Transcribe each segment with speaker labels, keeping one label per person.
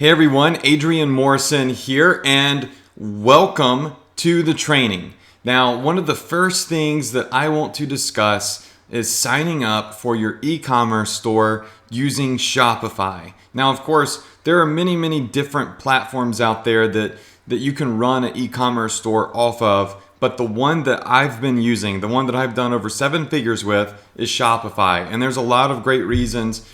Speaker 1: Hey everyone, Adrian Morrison here, and welcome to the training. Now, one of the first things that I want to discuss is signing up for your e-commerce store using Shopify. Now, of course, there are many different platforms out there that you can run an e-commerce store off of, but the one that I've been using, the one that I've done over 7 figures with, is Shopify. And there's a lot of great reasons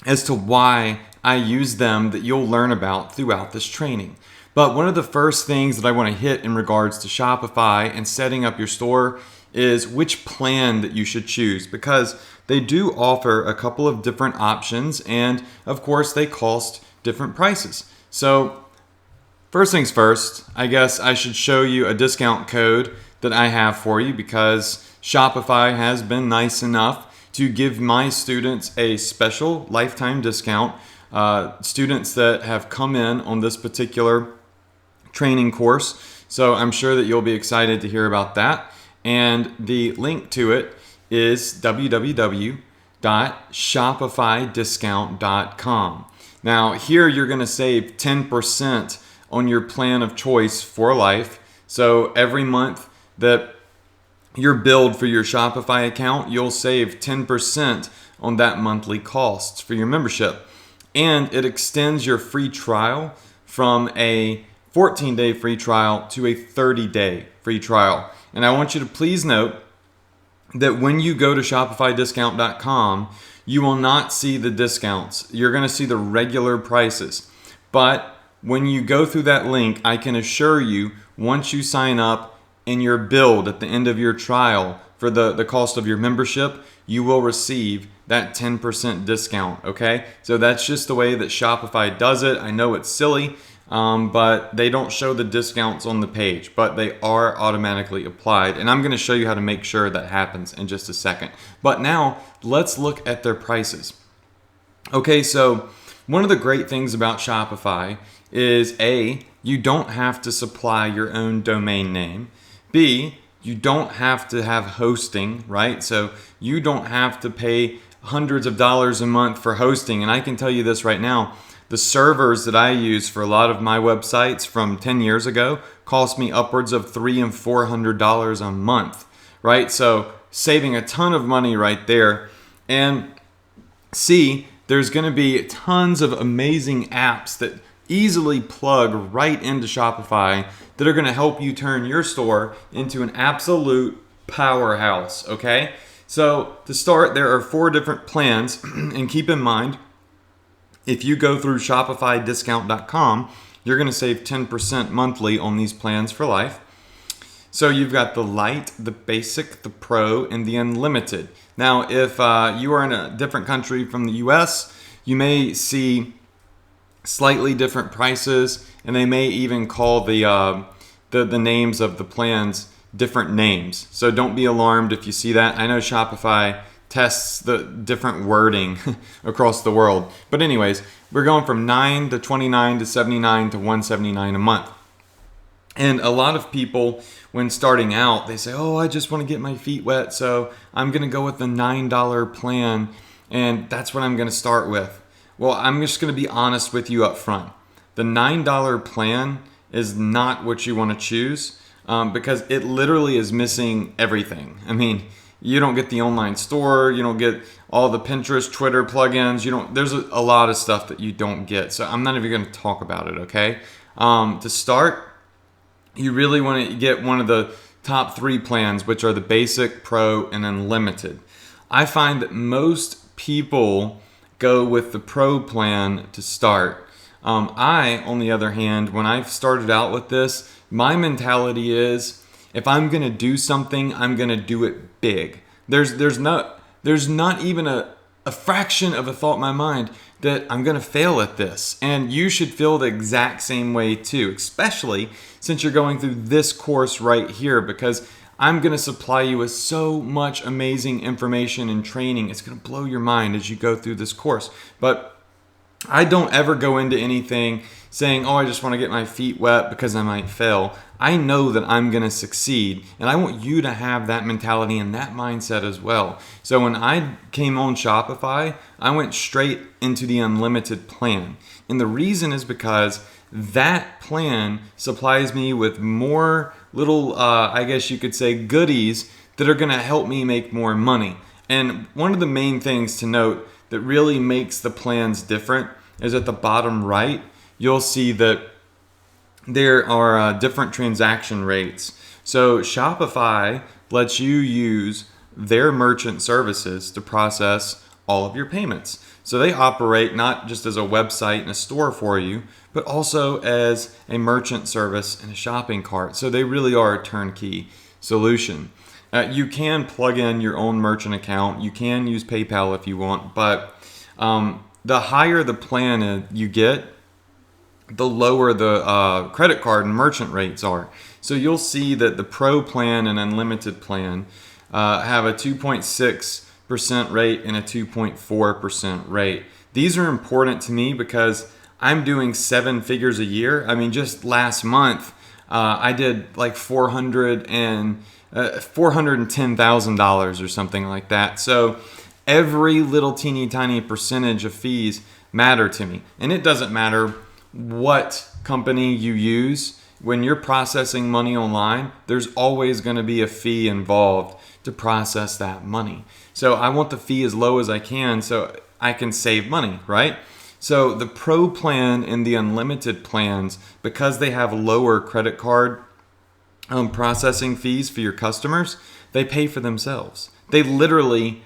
Speaker 1: as to why I use them that you'll learn about throughout this training. But one of the first things that I want to hit in regards to Shopify and setting up your store is which plan that you should choose, because they do offer a couple of different options, and of course they cost different prices. So first things first, I guess I should show you a discount code that I have for you, because Shopify has been nice enough to give my students a special lifetime discount. Students that have come in on this particular training course. So I'm sure that you'll be excited to hear about that. And the link to it is www.shopifydiscount.com. Now here you're going to save 10% on your plan of choice for life. So every month that you're billed for your Shopify account, you'll save 10% on that monthly cost for your membership. And it extends your free trial from a 14-day free trial to a 30-day free trial. And I want you to please note that when you go to shopifydiscount.com, you will not see the discounts. You're going to see the regular prices. But when you go through that link, I can assure you, once you sign up and you're billed at the end of your trial for the cost of your membership, you will receive that 10% discount, okay? So that's just the way that Shopify does it. I know it's silly, but they don't show the discounts on the page, but they are automatically applied. And I'm gonna show you how to make sure that happens in just a second. But now, let's look at their prices. Okay, so one of the great things about Shopify is A, you don't have to supply your own domain name. B, you don't have to have hosting, right? So you don't have to pay hundreds of dollars a month for hosting. And I can tell you this right now, the servers that I use for a lot of my websites from 10 years ago cost me upwards of $300 and $400 a month, right? So saving a ton of money right there. And C, there's going to be tons of amazing apps that easily plug right into Shopify that are going to help you turn your store into an absolute powerhouse, okay? So to start, there are 4 different plans, and keep in mind, if you go through shopifydiscount.com, you're going to save 10% monthly on these plans for life. So you've got the Lite, the Basic, the Pro, and the Unlimited. Now, if you are in a different country from the US, you may see slightly different prices, and they may even call the names of the plans different names. So don't be alarmed if you see that. I know Shopify tests the different wording across the world. But anyways, we're going from $9 to $29 to $79 to $179 a month. And a lot of people, when starting out, they say, oh, I just want to get my feet wet, so I'm going to go with the $9 plan, and that's what I'm going to start with. Well, I'm just going to be honest with you up front. The $9 plan is not what you want to choose, because it literally is missing everything. I mean, you don't get the online store, you don't get all the Pinterest, Twitter plugins, there's a lot of stuff that you don't get. So I'm not even going to talk about it, okay? To start, you really want to get one of the top 3 plans, which are the Basic, Pro, and Unlimited. I find that most people go with the Pro plan to start. I, on the other hand, when I started out with this, my mentality is, if I'm going to do something, I'm going to do it big. There's not even a fraction of a thought in my mind that I'm going to fail at this. And you should feel the exact same way too, especially since you're going through this course right here, because I'm going to supply you with so much amazing information and training. It's going to blow your mind as you go through this course. But I don't ever go into anything saying, oh, I just want to get my feet wet because I might fail. I know that I'm going to succeed, and I want you to have that mentality and that mindset as well. So when I came on Shopify, I went straight into the unlimited plan. And the reason is because that plan supplies me with more little, I guess you could say, goodies that are going to help me make more money. And one of the main things to note that really makes the plans different is at the bottom right, you'll see that there are different transaction rates. So Shopify lets you use their merchant services to process all of your payments. So they operate not just as a website and a store for you, but also as a merchant service and a shopping cart. So they really are a turnkey solution. You can plug in your own merchant account. You can use PayPal if you want, but the higher the plan you get, the lower the credit card and merchant rates are. So you'll see that the Pro plan and Unlimited plan have a 2.6% rate and a 2.4% rate. These are important to me because I'm doing 7 figures a year. I mean, just last month, I did like $410,000 or something like that. So every little teeny tiny percentage of fees matter to me. And it doesn't matter what company you use. When you're processing money online, there's always going to be a fee involved to process that money. So I want the fee as low as I can so I can save money, right? So the Pro plan and the Unlimited plans, because they have lower credit card processing fees for your customers, they pay for themselves. They literally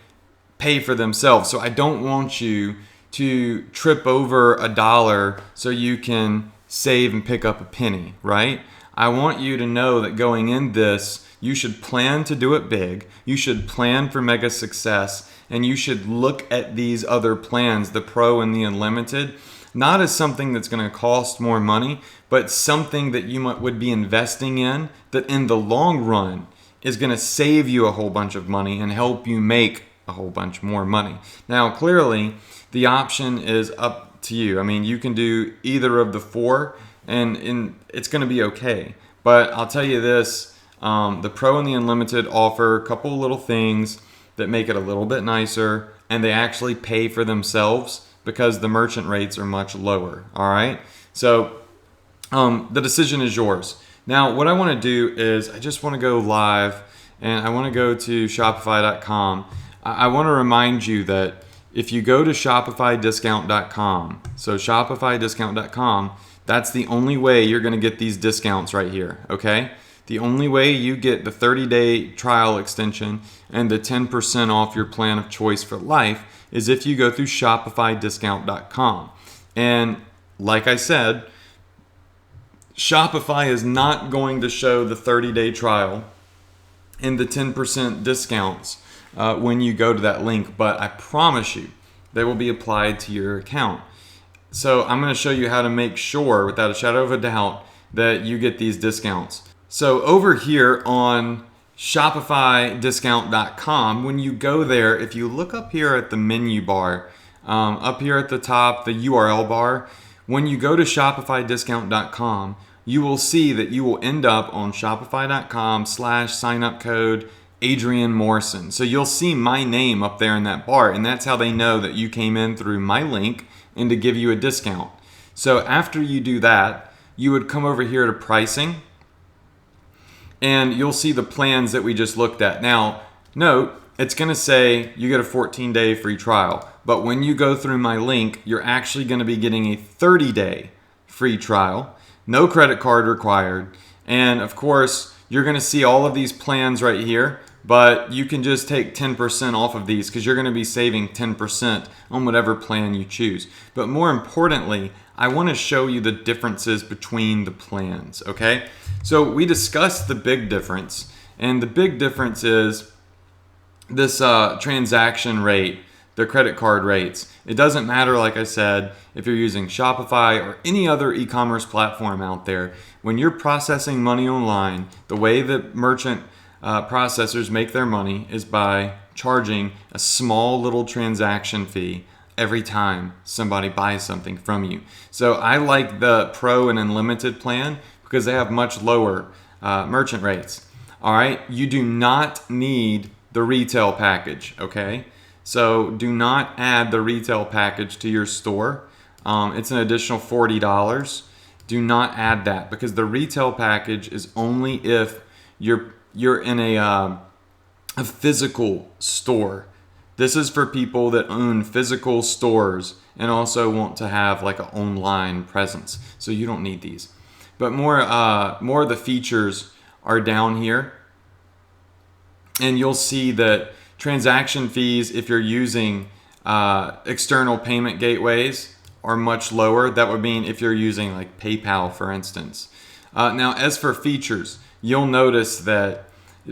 Speaker 1: pay for themselves. So I don't want you to trip over $1 so you can save and pick up a penny, right? I want you to know that going in this, you should plan to do it big. You should plan for mega success, and you should look at these other plans, the Pro and the Unlimited, not as something that's going to cost more money, but something that you would be investing in that in the long run is going to save you a whole bunch of money and help you make a whole bunch more money. Now, clearly, the option is up to you. I mean, you can do either of the 4 and it's going to be okay. But I'll tell you this, the Pro and the Unlimited offer a couple little things that make it a little bit nicer, and they actually pay for themselves because the merchant rates are much lower. All right. So the decision is yours. Now, what I want to do is I just want to go live and I want to go to Shopify.com. I want to remind you that if you go to ShopifyDiscount.com, so ShopifyDiscount.com, that's the only way you're going to get these discounts right here, okay? The only way you get the 30-day trial extension and the 10% off your plan of choice for life is if you go through ShopifyDiscount.com. And like I said, Shopify is not going to show the 30-day trial and the 10% discounts when you go to that link, but I promise you they will be applied to your account. So I'm going to show you how to make sure without a shadow of a doubt that you get these discounts. So over here on ShopifyDiscount.com, when you go there, if you look up here at the menu bar, up here at the top, the URL bar, when you go to ShopifyDiscount.com, you will see that you will end up on Shopify.com/signup code Adrian Morrison. So you'll see my name up there in that bar, and that's how they know that you came in through my link and to give you a discount. So after you do that, you would come over here to pricing, and you'll see the plans that we just looked at. Now, note, it's going to say you get a 14-day free trial, but when you go through my link, you're actually going to be getting a 30-day free trial, no credit card required, and of course, you're going to see all of these plans right here, but you can just take 10% off of these because you're going to be saving 10% on whatever plan you choose. But more importantly, I want to show you the differences between the plans, okay? So we discussed the big difference, and the big difference is this transaction rate, the credit card rates. It doesn't matter, like I said, if you're using Shopify or any other e-commerce platform out there. When you're processing money online, the way that merchant processors make their money is by charging a small little transaction fee every time somebody buys something from you. So I like the Pro and Unlimited plan because they have much lower merchant rates. All right, you do not need the retail package, okay? So do not add the retail package to your store. It's an additional $40. Do not add that because the retail package is only if you're in a physical store. This is for people that own physical stores and also want to have like an online presence. So you don't need these. But more of the features are down here. And you'll see that transaction fees, if you're using external payment gateways, are much lower. That would mean if you're using like PayPal, for instance. Now, as for features, you'll notice that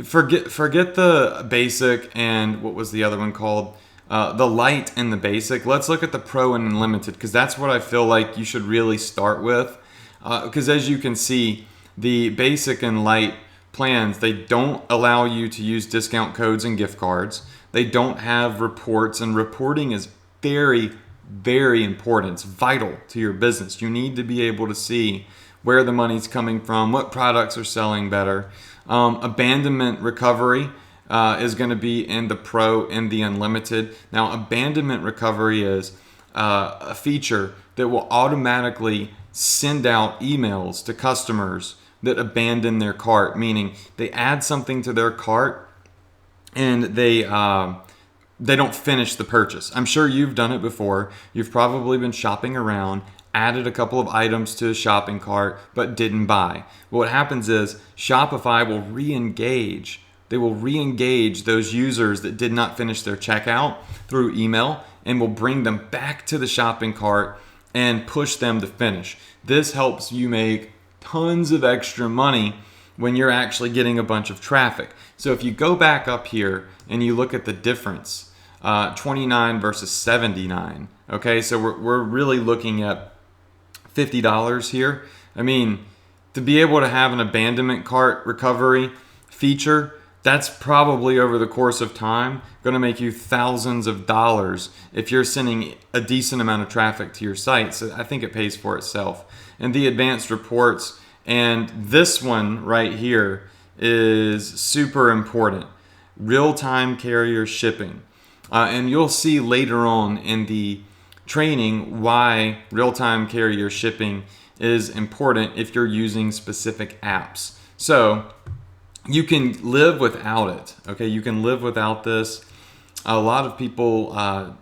Speaker 1: forget the basic and what was the other one called? The light and the basic. Let's look at the Pro and Unlimited because that's what I feel like you should really start with. Because as you can see, the basic and light plans, they don't allow you to use discount codes and gift cards. They don't have reports, and reporting is very, very important. It's vital to your business. You need to be able to see where the money's coming from, what products are selling better. Abandonment recovery is going to be in the Pro and the Unlimited. Now, abandonment recovery is a feature that will automatically send out emails to customers that abandon their cart, meaning they add something to their cart and they don't finish the purchase. I'm sure you've done it before. You've probably been shopping around, added a couple of items to a shopping cart, but didn't buy. What happens is Shopify will re-engage. They will re-engage those users that did not finish their checkout through email and will bring them back to the shopping cart and push them to finish. This helps you make tons of extra money when you're actually getting a bunch of traffic. So if you go back up here and you look at the difference, 29 versus 79, okay, so we're really looking at $50 here. I mean, to be able to have an abandonment cart recovery feature, that's probably over the course of time going to make you thousands of dollars if you're sending a decent amount of traffic to your site. So I think it pays for itself. And the advanced reports, and this one right here is super important. Real-time carrier shipping. And you'll see later on in the training why real-time carrier shipping is important if you're using specific apps. So you can live without it. Okay, you can live without this. A lot of people,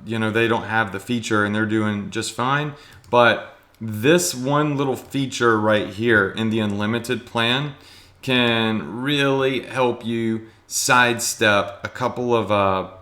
Speaker 1: they don't have the feature and they're doing just fine. But this one little feature right here in the Unlimited plan can really help you sidestep a couple of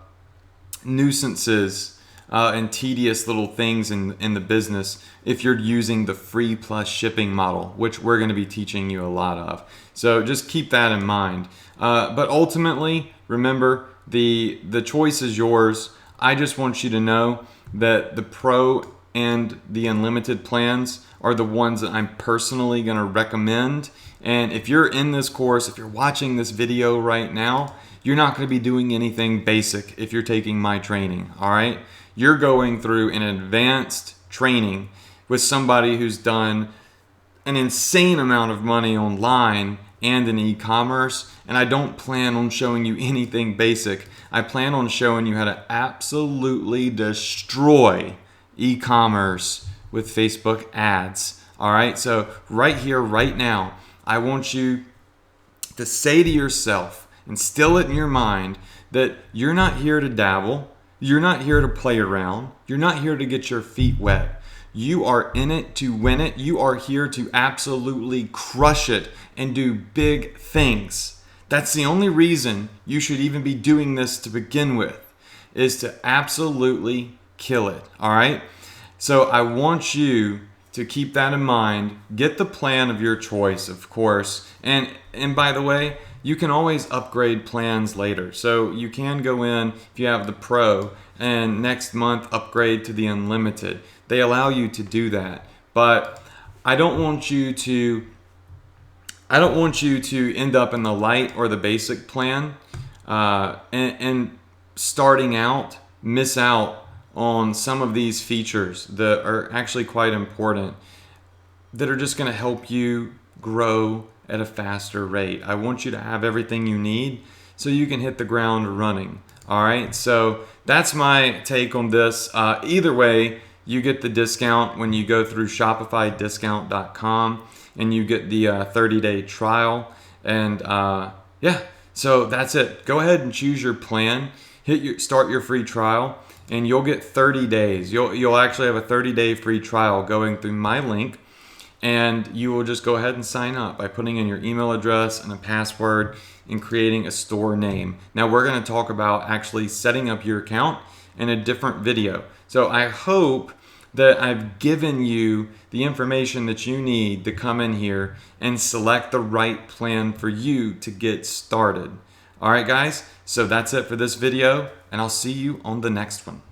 Speaker 1: nuisances and tedious little things in the business if you're using the free plus shipping model, which we're going to be teaching you a lot of. So just keep that in mind. But ultimately, remember, the choice is yours. I just want you to know that the Pro and the Unlimited plans are the ones that I'm personally going to recommend. And if you're in this course, if you're watching this video right now, you're not going to be doing anything basic if you're taking my training, all right? You're going through an advanced training with somebody who's done an insane amount of money online and in e-commerce, and I don't plan on showing you anything basic. I plan on showing you how to absolutely destroy e-commerce with Facebook ads. All right, so right here, right now, I want you to say to yourself, instill it in your mind, that you're not here to dabble, you're not here to play around, you're not here to get your feet wet. You are in it to win it. You are here to absolutely crush it and do big things. That's the only reason you should even be doing this to begin with, is to absolutely kill it, all right? So I want you to keep that in mind. Get the plan of your choice, of course. And by the way, you can always upgrade plans later. So you can go in if you have the Pro and next month upgrade to the Unlimited. They allow you to do that. But I don't want you to end up in the light or the basic plan and starting out miss out on some of these features that are actually quite important, that are just going to help you grow at a faster rate. I want you to have everything you need so you can hit the ground running. All right, so that's my take on this. Either way, you get the discount when you go through shopifydiscount.com and you get the 30-day trial. And yeah, so that's it. Go ahead and choose your plan. Start your free trial, and you'll get 30 days. You'll actually have a 30-day free trial going through my link, and you will just go ahead and sign up by putting in your email address and a password and creating a store name. Now we're going to talk about actually setting up your account in a different video. So I hope that I've given you the information that you need to come in here and select the right plan for you to get started. All right, guys, so that's it for this video, and I'll see you on the next one.